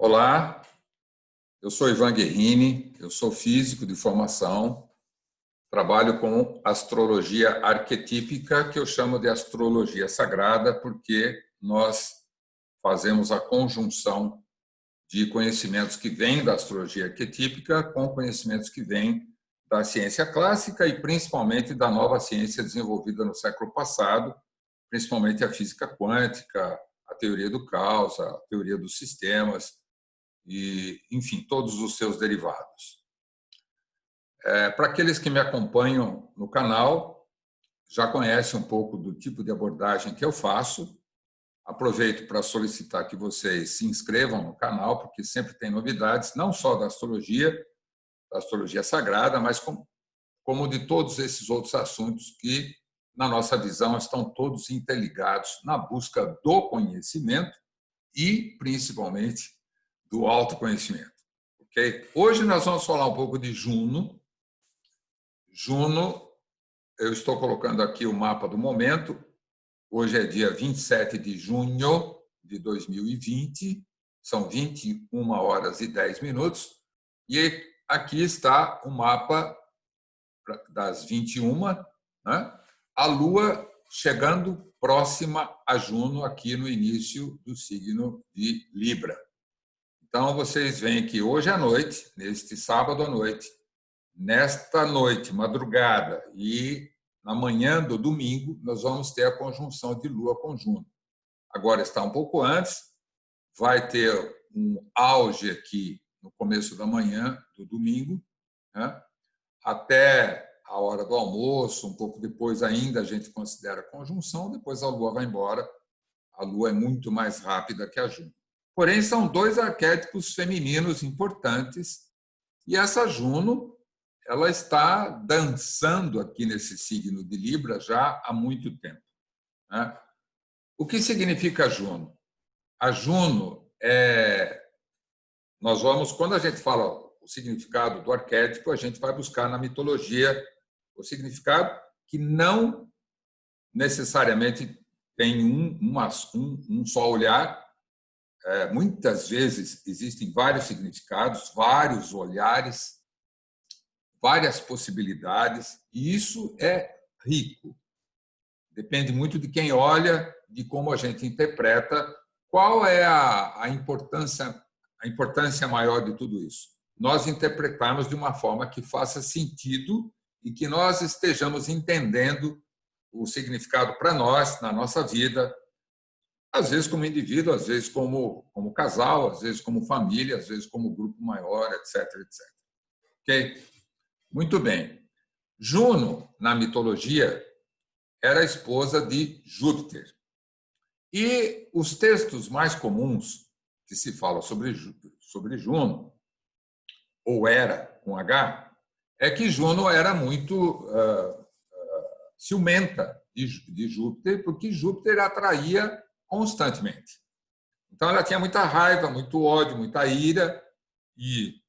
Olá, eu sou Ivan Guerrini, eu sou físico de formação, trabalho com astrologia arquetípica, que eu chamo de astrologia sagrada, porque nós fazemos a conjunção de conhecimentos que vêm da astrologia arquetípica com conhecimentos que vêm da ciência clássica e principalmente da nova ciência desenvolvida no século passado, principalmente a física quântica, a teoria do caos, a teoria dos sistemas, e, enfim, todos os seus derivados. Para aqueles que me acompanham no canal, já conhecem um pouco do tipo de abordagem que eu faço. Aproveito para solicitar que vocês se inscrevam no canal, porque sempre tem novidades, não só da astrologia sagrada, mas como de todos esses outros assuntos que, na nossa visão, estão todos interligados na busca do conhecimento e, principalmente, do autoconhecimento. Okay? Hoje nós vamos falar um pouco de Juno. Juno, eu estou colocando aqui o mapa do momento. Hoje é dia 27 de junho de 2020, são 21 horas e 10 minutos. E aqui está o mapa das 21, né? A Lua chegando próxima a Juno aqui no início do signo de Libra. Então, vocês veem que hoje à noite, neste sábado à noite, nesta noite, madrugada e na manhã do domingo, nós vamos ter a conjunção de Lua com Juno. Agora está um pouco antes, vai ter um auge aqui no começo da manhã do domingo, né? Até a hora do almoço, um pouco depois ainda a gente considera a conjunção, depois a Lua vai embora. A Lua é muito mais rápida que a Juno. Porém, são dois arquétipos femininos importantes e essa Juno ela está dançando aqui nesse signo de Libra já há muito tempo. Né? O que significa Juno? A Juno nós vamos, quando a gente fala o significado do arquétipo, a gente vai buscar na mitologia o significado que não necessariamente tem um só olhar. Muitas vezes existem vários significados, vários olhares, várias possibilidades, e isso é rico. Depende muito de quem olha, de como a gente interpreta, qual é a importância maior de tudo isso. Nós interpretarmos de uma forma que faça sentido e que nós estejamos entendendo o significado para nós, na nossa vida, às vezes como indivíduo, às vezes como casal, às vezes como família, às vezes como grupo maior, etc, etc. Ok? Muito bem. Juno, na mitologia, era a esposa de Júpiter. E os textos mais comuns que se falam sobre Juno, ou era com H, é que Juno era muito ciumenta de Júpiter, porque Júpiter atraía constantemente. Então, ela tinha muita raiva, muito ódio, muita ira e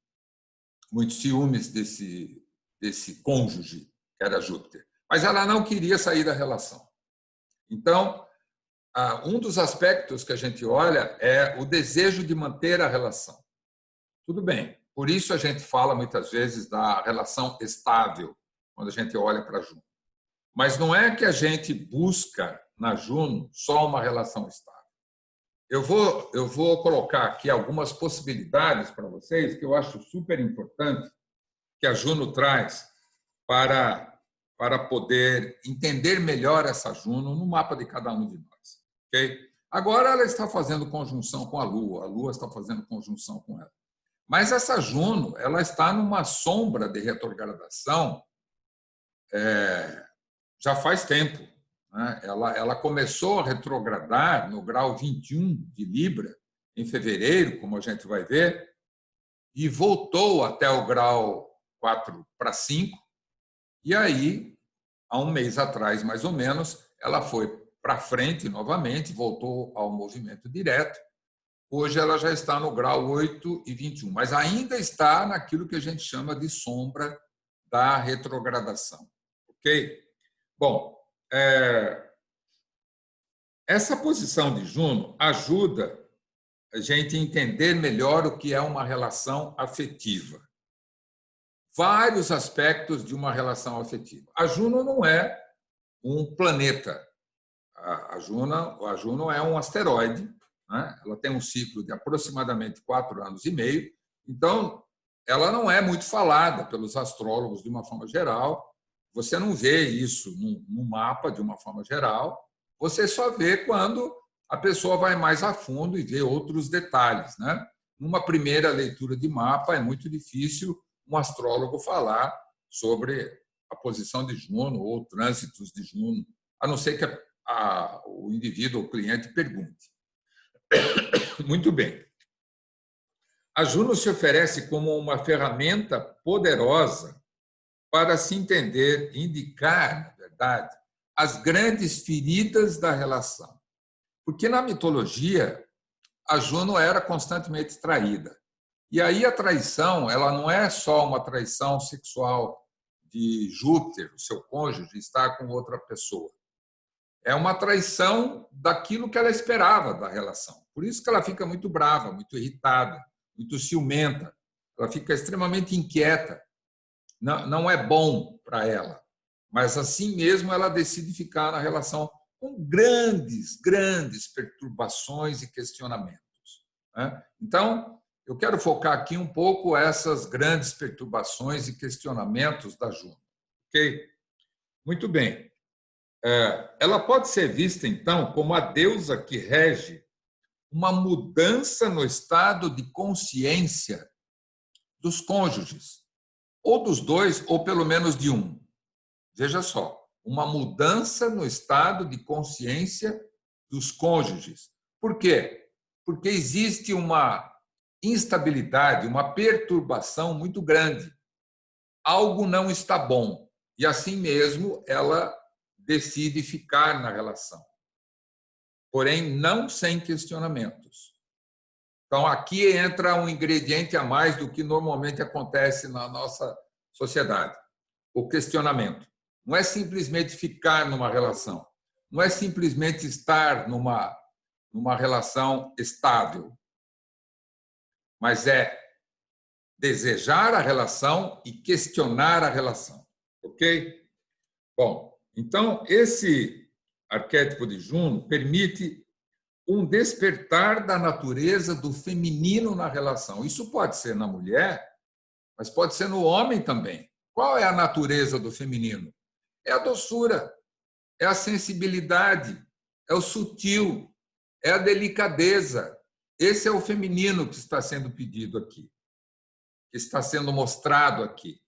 muitos ciúmes desse cônjuge, que era Júpiter. Mas ela não queria sair da relação. Então, um dos aspectos que a gente olha é o desejo de manter a relação. Tudo bem, por isso a gente fala muitas vezes da relação estável, quando a gente olha para Juno. Mas não é que a gente busca na Juno só uma relação estável. Eu vou colocar aqui algumas possibilidades para vocês que eu acho super importante que a Juno traz para poder entender melhor essa Juno no mapa de cada um de nós. Okay? Agora ela está fazendo conjunção com a Lua está fazendo conjunção com ela. Mas essa Juno ela está numa sombra de retrogradação já faz tempo. Né? Ela começou a retrogradar no grau 21 de Libra, em fevereiro, como a gente vai ver, e voltou até o grau 4 para 5, e aí, há um mês atrás, mais ou menos, ela foi para frente novamente, voltou ao movimento direto. Hoje ela já está no grau 8 e 21, mas ainda está naquilo que a gente chama de sombra da retrogradação. Ok? Bom, essa posição de Juno ajuda a gente entender melhor o que é uma relação afetiva. Vários aspectos de uma relação afetiva. A Juno não é um planeta. A Juno é um asteroide, né? Ela tem um ciclo de aproximadamente 4 anos e meio, então ela não é muito falada pelos astrólogos de uma forma geral. Você não vê isso no mapa de uma forma geral, você só vê quando a pessoa vai mais a fundo e vê outros detalhes, né? Numa primeira leitura de mapa, é muito difícil um astrólogo falar sobre a posição de Juno ou trânsitos de Juno, a não ser que o indivíduo ou cliente pergunte. Muito bem. A Juno se oferece como uma ferramenta poderosa para se entender, indicar, na verdade, as grandes feridas da relação. Porque na mitologia, a Juno era constantemente traída. E aí a traição, ela não é só uma traição sexual de Júpiter, o seu cônjuge, estar com outra pessoa. É uma traição daquilo que ela esperava da relação. Por isso que ela fica muito brava, muito irritada, muito ciumenta. Ela fica extremamente inquieta. Não é bom para ela. Mas assim mesmo ela decide ficar na relação com grandes perturbações e questionamentos. Então, eu quero focar aqui um pouco essas grandes perturbações e questionamentos da Juno. Ok? Muito bem. Ela pode ser vista, então, como a deusa que rege uma mudança no estado de consciência dos cônjuges, ou dos dois, ou pelo menos de um. Veja só, uma mudança no estado de consciência dos cônjuges. Por quê? Porque existe uma instabilidade, uma perturbação muito grande. Algo não está bom. E assim mesmo ela decide ficar na relação. Porém, não sem questionamentos. Então, aqui entra um ingrediente a mais do que normalmente acontece na nossa sociedade: o questionamento. Não é simplesmente ficar numa relação, não é simplesmente estar numa relação estável, mas é desejar a relação e questionar a relação. Ok? Bom, então, esse arquétipo de Juno permite um despertar da natureza do feminino na relação. Isso pode ser na mulher, mas pode ser no homem também. Qual é a natureza do feminino? É a doçura, é a sensibilidade, é o sutil, é a delicadeza. Esse é o feminino que está sendo pedido aqui, que está sendo mostrado aqui.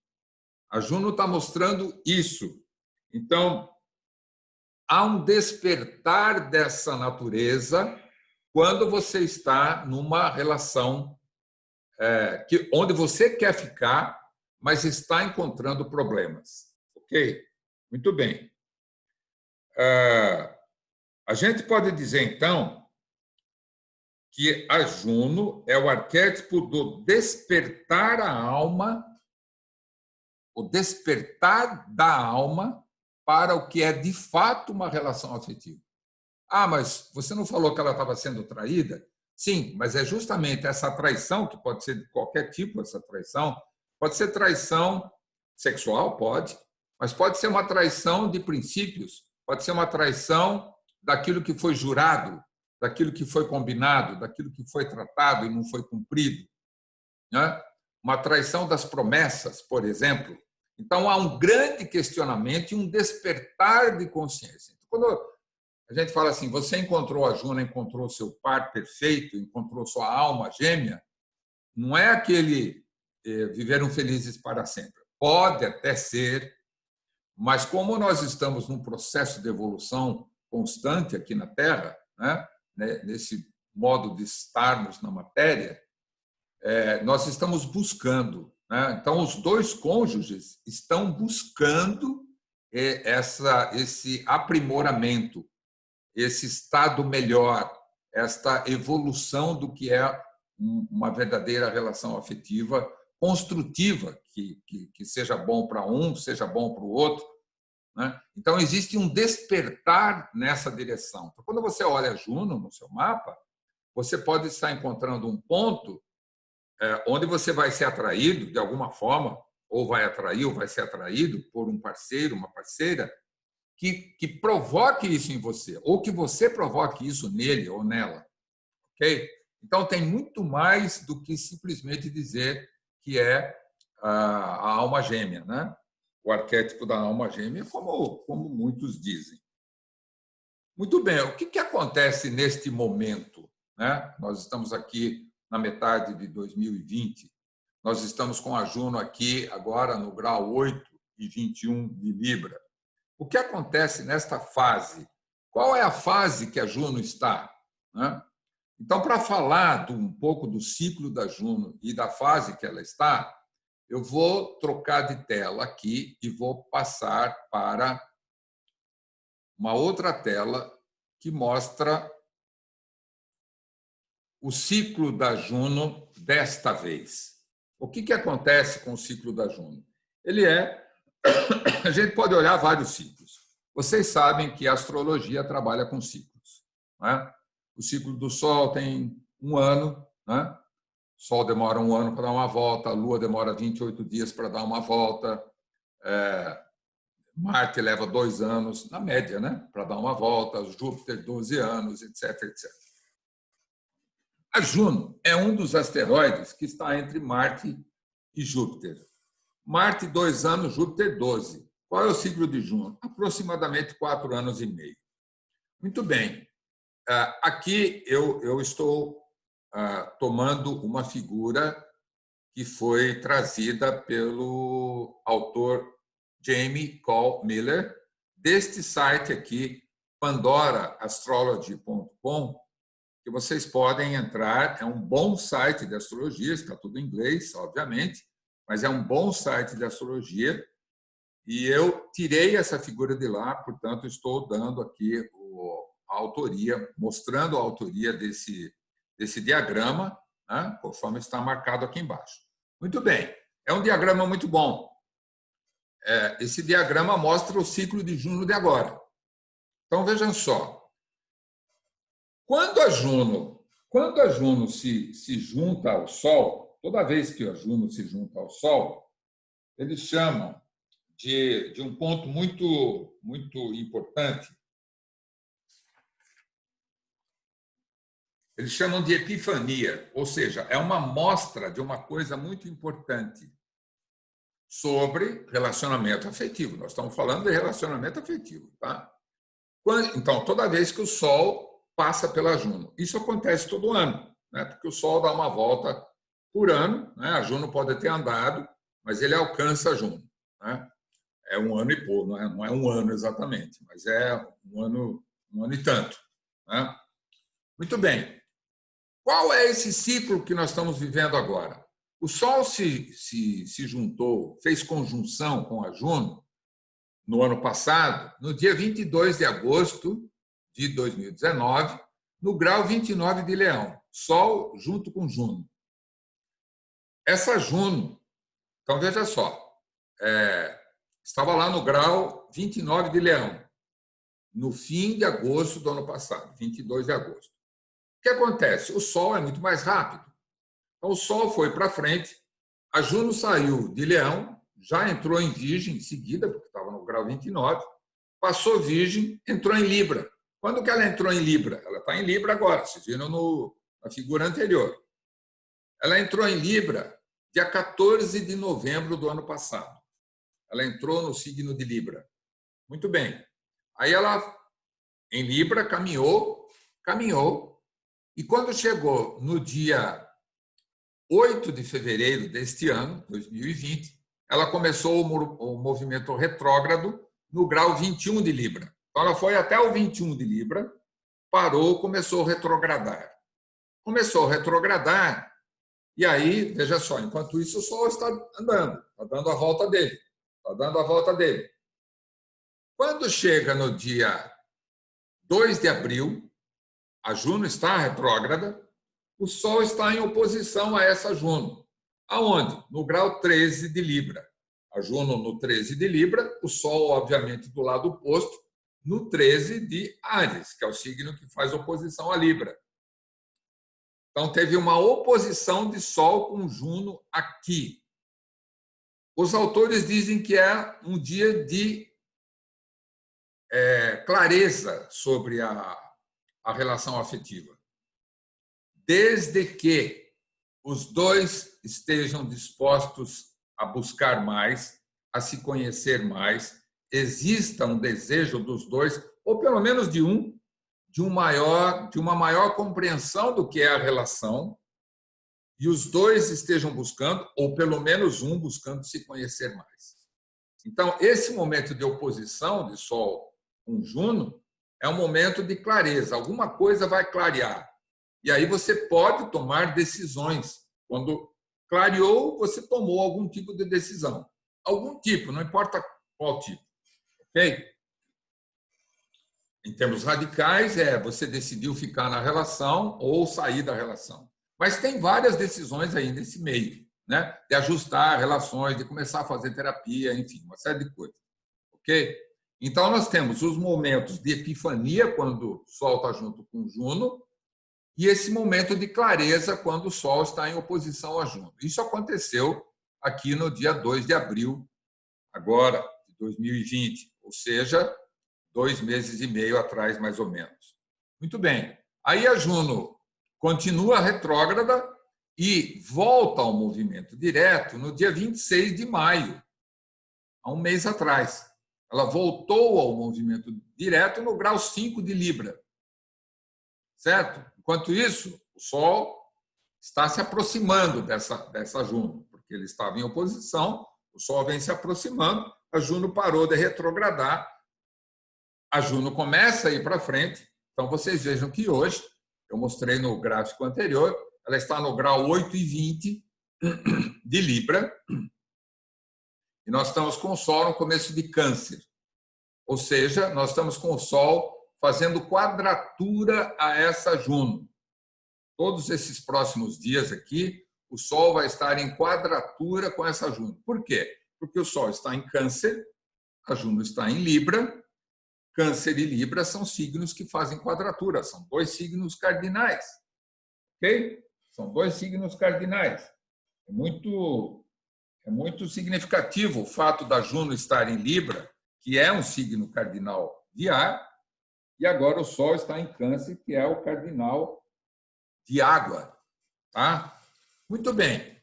A Juno está mostrando isso. Então, há um despertar dessa natureza quando você está numa relação onde você quer ficar, mas está encontrando problemas. Ok? Muito bem. A gente pode dizer, então, que a Juno é o arquétipo do despertar a alma, o despertar da alma para o que é de fato uma relação afetiva. Ah, mas você não falou que ela estava sendo traída? Sim, mas é justamente essa traição, que pode ser de qualquer tipo, essa traição, pode ser traição sexual, pode, mas pode ser uma traição de princípios, pode ser uma traição daquilo que foi jurado, daquilo que foi combinado, daquilo que foi tratado e não foi cumprido, né? Uma traição das promessas, por exemplo. Então, há um grande questionamento e um despertar de consciência. Então, quando a gente fala assim, você encontrou a Juno, encontrou seu par perfeito, encontrou sua alma gêmea, não é aquele viveram felizes para sempre. Pode até ser, mas como nós estamos num processo de evolução constante aqui na Terra, né, nesse modo de estarmos na matéria, nós estamos buscando. Né? Então, os dois cônjuges estão buscando esse aprimoramento, esse estado melhor, esta evolução do que é uma verdadeira relação afetiva construtiva, que seja bom para um, seja bom para o outro. Né? Então, existe um despertar nessa direção. Então, quando você olha Juno no seu mapa, você pode estar encontrando um ponto onde você vai ser atraído de alguma forma, ou vai atrair, ou vai ser atraído por um parceiro, uma parceira, que provoque isso em você, ou que você provoque isso nele ou nela. Ok? Então, tem muito mais do que simplesmente dizer que é a alma gêmea, né? O arquétipo da alma gêmea, como muitos dizem. Muito bem, o que acontece neste momento, né? Nós estamos aqui na metade de 2020, nós estamos com a Juno aqui agora no grau 8 e 21 de Libra. O que acontece nesta fase? Qual é a fase que a Juno está? Né? Então, para falar um pouco do ciclo da Juno e da fase que ela está, eu vou trocar de tela aqui e vou passar para uma outra tela que mostra o ciclo da Juno desta vez. O que acontece com o ciclo da Juno? A gente pode olhar vários ciclos. Vocês sabem que a astrologia trabalha com ciclos. Né? O ciclo do Sol tem 1 ano, né? O Sol demora 1 ano para dar uma volta, a Lua demora 28 dias para dar uma volta, Marte leva 2 anos, na média, né? Para dar uma volta, Júpiter 12 anos, etc, etc. A Juno é um dos asteroides que está entre Marte e Júpiter. Marte, 2 anos, Júpiter, 12. Qual é o ciclo de Juno? Aproximadamente 4 anos e meio. Muito bem. Aqui eu estou tomando uma figura que foi trazida pelo autor Jamie Cole Miller, deste site aqui, pandoraastrology.com, que vocês podem entrar. É um bom site de astrologia, está tudo em inglês, obviamente, mas é um bom site de astrologia. E eu tirei essa figura de lá, portanto, estou dando aqui a autoria, mostrando a autoria desse diagrama, né, conforme está marcado aqui embaixo. Muito bem, é um diagrama muito bom. Esse diagrama mostra o ciclo de Juno de agora. Então, vejam só. Quando a Juno se junta ao Sol, toda vez que a Juno se junta ao Sol, eles chamam de um ponto muito, muito importante. Eles chamam de epifania, ou seja, é uma mostra de uma coisa muito importante sobre relacionamento afetivo. Nós estamos falando de relacionamento afetivo, tá? Então, toda vez que o Sol passa pela Juno, isso acontece todo ano, né? Porque o Sol dá uma volta por ano, né? A Juno pode ter andado, mas ele alcança a Juno, né? É 1 ano e pouco, não é 1 ano exatamente, mas é 1 ano e tanto, né? Muito bem. Qual é esse ciclo que nós estamos vivendo agora? O Sol se juntou, fez conjunção com a Juno no ano passado, no dia 22 de agosto de 2019, no grau 29 de Leão, Sol junto com Juno. Essa Juno, então veja só, estava lá no grau 29 de Leão, no fim de agosto do ano passado, 22 de agosto. O que acontece? O Sol é muito mais rápido. Então, o Sol foi para frente, a Juno saiu de Leão, já entrou em Virgem em seguida, porque estava no grau 29, passou Virgem, entrou em Libra. Quando que ela entrou em Libra? Ela está em Libra agora, vocês viram na figura anterior. Ela entrou em Libra dia 14 de novembro do ano passado. Ela entrou no signo de Libra. Muito bem. Aí ela, em Libra, caminhou, e quando chegou no dia 8 de fevereiro deste ano, 2020, ela começou o movimento retrógrado no grau 21 de Libra. Então, ela foi até o 21 de Libra, parou, começou a retrogradar. E aí, veja só, enquanto isso, o Sol está andando, está dando a volta dele. Quando chega no dia 2 de abril, a Juno está retrógrada, o Sol está em oposição a essa Juno. Aonde? No grau 13 de Libra. A Juno no 13 de Libra, o Sol, obviamente, do lado oposto, no 13 de Áries, que é o signo que faz oposição a Libra. Então, teve uma oposição de Sol com Juno aqui. Os autores dizem que é um dia de clareza sobre a relação afetiva. Desde que os dois estejam dispostos a buscar mais, a se conhecer mais, exista um desejo dos dois, ou pelo menos de uma maior compreensão do que é a relação, e os dois estejam buscando, ou pelo menos um buscando se conhecer mais. Então, esse momento de oposição de Sol com Juno é um momento de clareza, alguma coisa vai clarear. E aí você pode tomar decisões. Quando clareou, você tomou algum tipo de decisão. Algum tipo, não importa qual tipo. Ok? Em termos radicais, você decidiu ficar na relação ou sair da relação. Mas tem várias decisões aí nesse meio, né? De ajustar relações, de começar a fazer terapia, enfim, uma série de coisas. Ok? Então, nós temos os momentos de epifania, quando o Sol está junto com Juno, e esse momento de clareza, quando o Sol está em oposição a Juno. Isso aconteceu aqui no dia 2 de abril, agora, de 2020, ou seja, 2 meses e meio atrás, mais ou menos. Muito bem. Aí a Juno continua retrógrada e volta ao movimento direto no dia 26 de maio, há um mês atrás. Ela voltou ao movimento direto no grau 5 de Libra. Certo? Enquanto isso, o Sol está se aproximando dessa Juno, porque ele estava em oposição, o Sol vem se aproximando, a Juno parou de retrogradar, a Juno começa a ir para frente. Então, vocês vejam que hoje, eu mostrei no gráfico anterior, ela está no grau 8,20 de Libra, e nós estamos com o Sol no começo de Câncer. Ou seja, nós estamos com o Sol fazendo quadratura a essa Juno. Todos esses próximos dias aqui, o Sol vai estar em quadratura com essa Juno. Por quê? Porque o Sol está em Câncer, a Juno está em Libra. Câncer e Libra são signos que fazem quadratura, são 2 signos cardinais. Ok? São 2 signos cardinais. É muito significativo o fato da Juno estar em Libra, que é um signo cardinal de ar, e agora o Sol está em Câncer, que é o cardinal de água. Tá? Muito bem.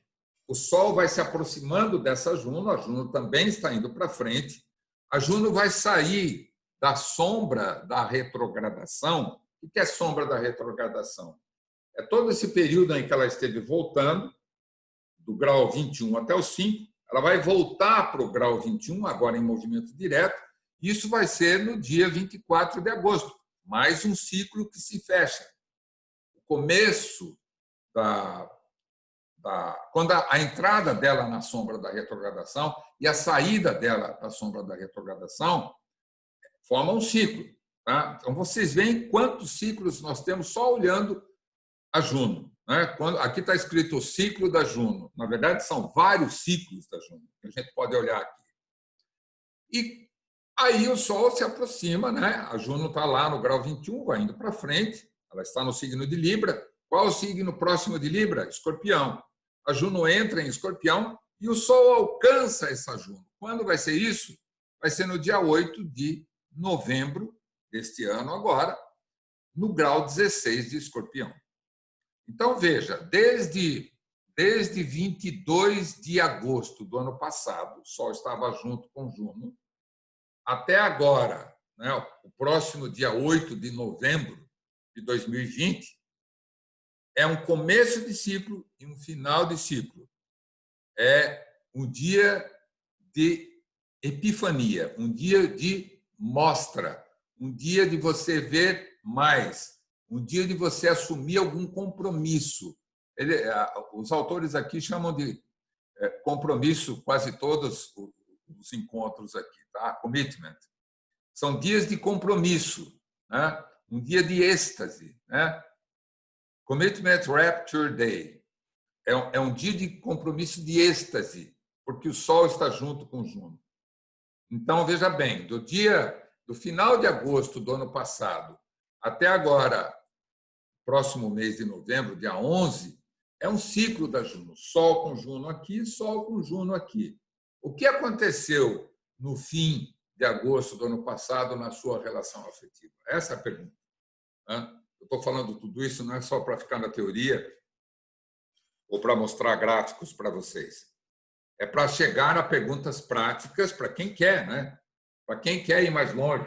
O Sol vai se aproximando dessa Juno, a Juno também está indo para frente. A Juno vai sair da sombra da retrogradação. O que é sombra da retrogradação? É todo esse período em que ela esteve voltando, do grau 21 até o 5, ela vai voltar para o grau 21, agora em movimento direto. Isso vai ser no dia 24 de agosto, mais um ciclo que se fecha. O começo quando a entrada dela na sombra da retrogradação e a saída dela da sombra da retrogradação formam um ciclo. Tá? Então, vocês veem quantos ciclos nós temos só olhando a Juno. Né? Aqui está escrito o ciclo da Juno. Na verdade, são vários ciclos da Juno, que a gente pode olhar aqui. E aí o Sol se aproxima, né? A Juno está lá no grau 21, vai indo para frente, ela está no signo de Libra. Qual o signo próximo de Libra? Escorpião. A Juno entra em Escorpião e o Sol alcança essa Juno. Quando vai ser isso? Vai ser no dia 8 de novembro deste ano, agora, no grau 16 de Escorpião. Então, veja, desde 22 de agosto do ano passado, o Sol estava junto com Juno, até agora, né, o próximo dia 8 de novembro de 2020, é um começo de ciclo e um final de ciclo. É um dia de epifania, um dia de mostra, um dia de você ver mais, um dia de você assumir algum compromisso. Os autores aqui chamam de compromisso, quase todos os encontros aqui, tá? Commitment. São dias de compromisso, né? Um dia de êxtase, né? Commitment Rapture Day. É um dia de compromisso de êxtase, porque o Sol está junto com Juno. Então, veja bem, do final de agosto do ano passado até agora, próximo mês de novembro, dia 11, é um ciclo da Juno. Sol com Juno aqui, Sol com Juno aqui. O que aconteceu no fim de agosto do ano passado na sua relação afetiva? Essa é a pergunta. Eu estou falando tudo isso não é só para ficar na teoria ou para mostrar gráficos para vocês. É para chegar a perguntas práticas para quem quer, né? Para quem quer ir mais longe,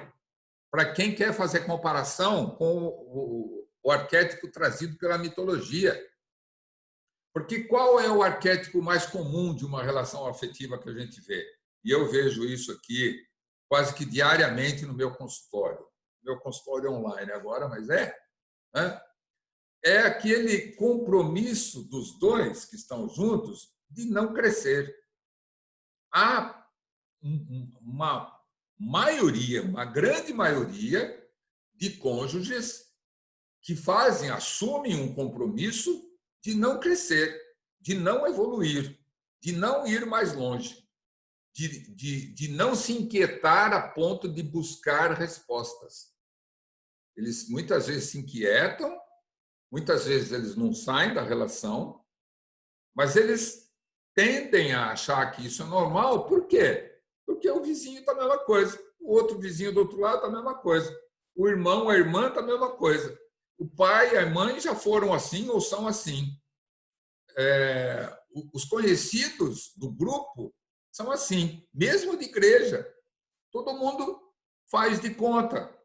para quem quer fazer comparação com o arquétipo trazido pela mitologia. Porque qual é o arquétipo mais comum de uma relação afetiva que a gente vê? E eu vejo isso aqui quase que diariamente no meu consultório. Meu consultório é online agora, mas né? É aquele compromisso dos dois que estão juntos de não crescer. Há uma maioria, uma grande maioria de cônjuges que assumem um compromisso de não crescer, de não evoluir, de não ir mais longe, de não se inquietar a ponto de buscar respostas. Eles muitas vezes se inquietam, muitas vezes eles não saem da relação, mas eles tendem a achar que isso é normal. Por quê? Porque o vizinho está a mesma coisa, o outro vizinho do outro lado está a mesma coisa, o irmão, a irmã está a mesma coisa, o pai e a mãe já foram assim ou são assim. Os conhecidos do grupo são assim, mesmo de igreja, todo mundo faz de conta.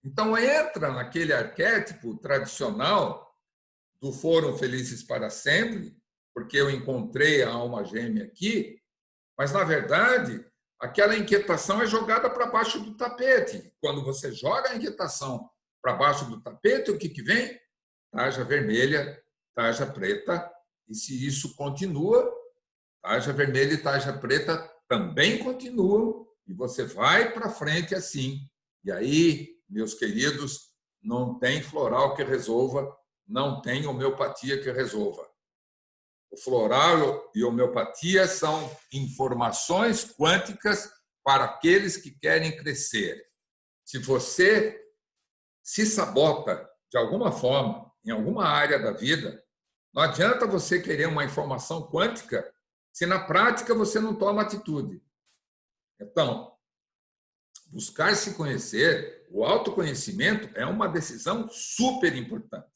Então, entra naquele arquétipo tradicional do foram felizes para sempre, porque eu encontrei a alma gêmea aqui, mas, na verdade, aquela inquietação é jogada para baixo do tapete. Quando você joga a inquietação para baixo do tapete, o que vem? Tarja vermelha, tarja preta, e se isso continua, tarja vermelha e tarja preta também continuam, e você vai para frente assim. E aí, meus queridos, não tem floral que resolva, não tem homeopatia que resolva. O floral e a homeopatia são informações quânticas para aqueles que querem crescer. Se você se sabota de alguma forma, em alguma área da vida, não adianta você querer uma informação quântica se na prática você não toma atitude. Então, buscar se conhecer, o autoconhecimento é uma decisão super importante.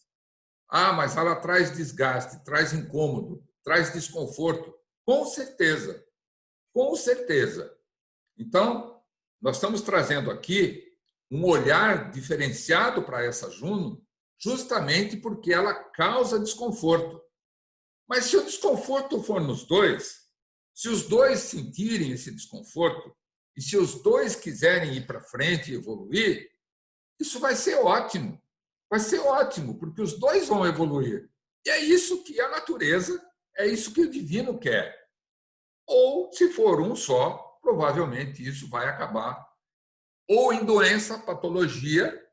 Mas ela traz desgaste, traz incômodo, traz desconforto. Com certeza. Com certeza. Então, nós estamos trazendo aqui um olhar diferenciado para essa Juno, justamente porque ela causa desconforto. Mas se o desconforto for nos dois, se os dois sentirem esse desconforto, e se os dois quiserem ir para frente e evoluir, isso vai ser ótimo. Vai ser ótimo, porque os dois vão evoluir. E é isso que a natureza, é isso que o divino quer. Ou, se for um só, provavelmente isso vai acabar ou em doença, patologia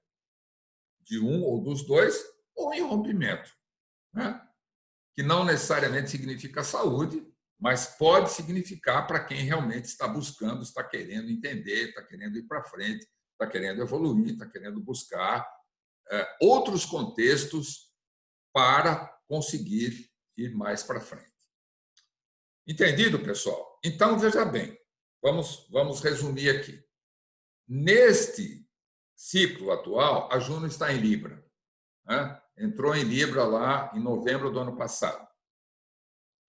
de um ou dos dois, ou em rompimento, né? Que não necessariamente significa saúde, mas pode significar para quem realmente está buscando, está querendo entender, está querendo ir para frente, está querendo evoluir, está querendo buscar outros contextos para conseguir ir mais para frente. Entendido, pessoal? Então, veja bem, vamos resumir aqui. Neste ciclo atual, a Juno está em Libra, né? Entrou em Libra lá em novembro do ano passado.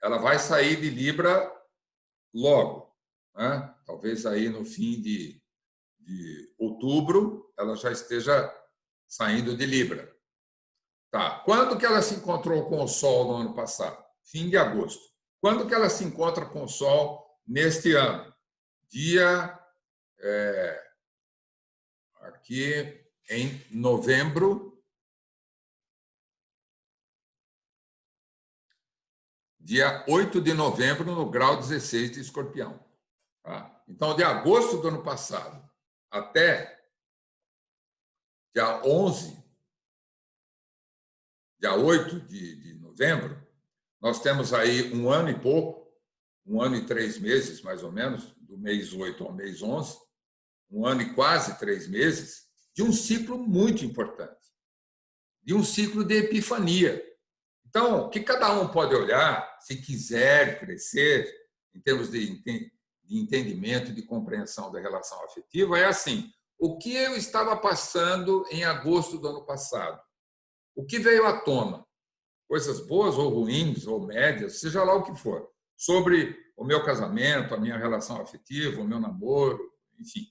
Ela vai sair de Libra logo, né? Talvez aí no fim de outubro ela já esteja saindo de Libra. Tá. Quando que ela se encontrou com o Sol no ano passado? Fim de agosto. Quando que ela se encontra com o Sol neste ano? Dia aqui em novembro, dia 8 de novembro, no grau 16 de Escorpião. Tá? Então, de agosto do ano passado até dia 11, dia 8 de novembro, nós temos aí um ano e pouco, 1 ano e 3 meses, mais ou menos, do mês 8 ao mês 11, 1 ano e quase 3 meses, de um ciclo muito importante. de um ciclo de epifania. Então, o que cada um pode olhar, se quiser crescer, em termos de entendimento, de compreensão da relação afetiva, é assim: o que eu estava passando em agosto do ano passado? O que veio à tona? Coisas boas ou ruins, ou médias, seja lá o que for, sobre o meu casamento, a minha relação afetiva, o meu namoro, enfim.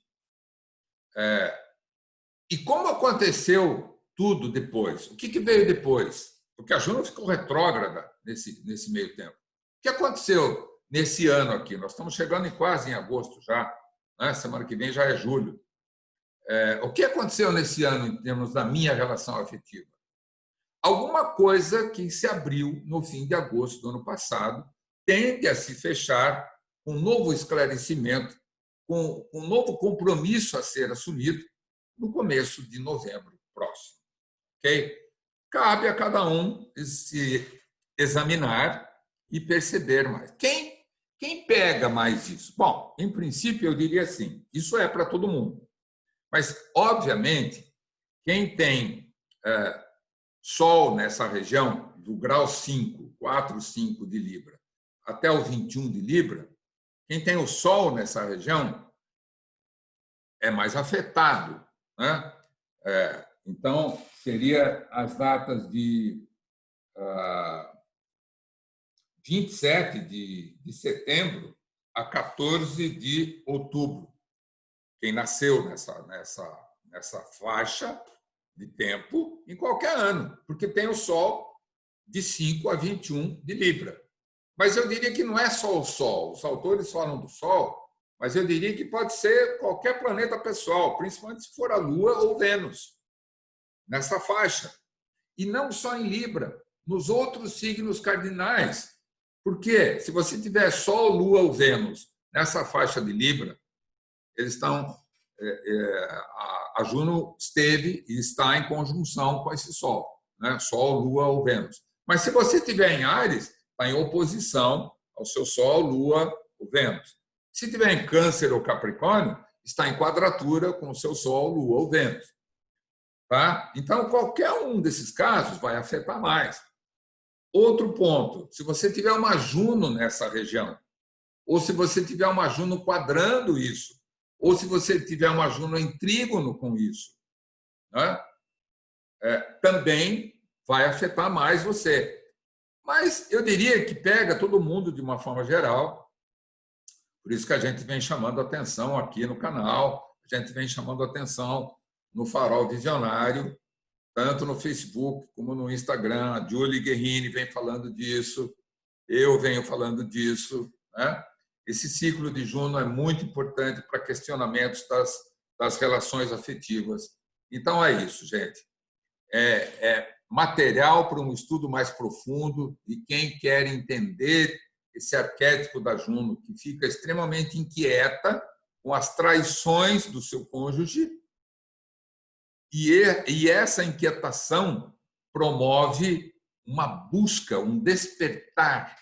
E como aconteceu tudo depois? O que veio depois? Porque a Juno ficou retrógrada nesse meio tempo. O que aconteceu nesse ano aqui? Nós estamos chegando quase em agosto já, né? Semana que vem já é julho. O que aconteceu nesse ano em termos da minha relação afetiva? Alguma coisa que se abriu no fim de agosto do ano passado tende a se fechar com um novo esclarecimento, com um novo compromisso a ser assumido no começo de novembro próximo. Okay? Cabe a cada um se examinar e perceber mais. Quem pega mais isso? Bom, em princípio, eu diria assim, isso é para todo mundo. Mas, obviamente, quem tem Sol nessa região, do grau 5, 4, 5 de Libra, até o 21 de Libra, quem tem o Sol nessa região é mais afetado, né? Então, seria as datas de 27 de setembro a 14 de outubro. Quem nasceu nessa faixa de tempo em qualquer ano, porque tem o Sol de 5 a 21 de Libra. Mas eu diria que não é só o Sol. Os autores falam do Sol, mas eu diria que pode ser qualquer planeta pessoal, principalmente se for a Lua ou Vênus, nessa faixa. E não só em Libra, nos outros signos cardinais. Porque se você tiver Sol, Lua ou Vênus nessa faixa de Libra, eles estão... a Juno esteve e está em conjunção com esse Sol, né? Sol, Lua ou Vênus. Mas se você estiver em Áries, está em oposição ao seu Sol, Lua ou Vênus. Se estiver em Câncer ou Capricórnio, está em quadratura com o seu Sol, Lua ou Vênus. Tá? Então, qualquer um desses casos vai afetar mais. Outro ponto, se você tiver uma Juno nessa região, ou se você tiver uma Juno quadrando isso, ou se você tiver uma Juno em trígono com isso, né? Também vai afetar mais você. Mas eu diria que pega todo mundo de uma forma geral, por isso que a gente vem chamando atenção aqui no canal, a gente vem chamando atenção no Farol Visionário, tanto no Facebook como no Instagram. A Julie Guerrini vem falando disso, eu venho falando disso, né? Esse ciclo de Juno é muito importante para questionamentos das relações afetivas. Então, é isso, gente. É material para um estudo mais profundo de quem quer entender esse arquétipo da Juno, que fica extremamente inquieta com as traições do seu cônjuge, e essa inquietação promove uma busca, um despertar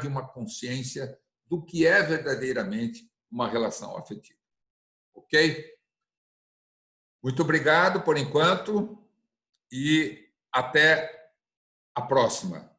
de uma consciência do que é verdadeiramente uma relação afetiva. Ok? Muito obrigado por enquanto e até a próxima.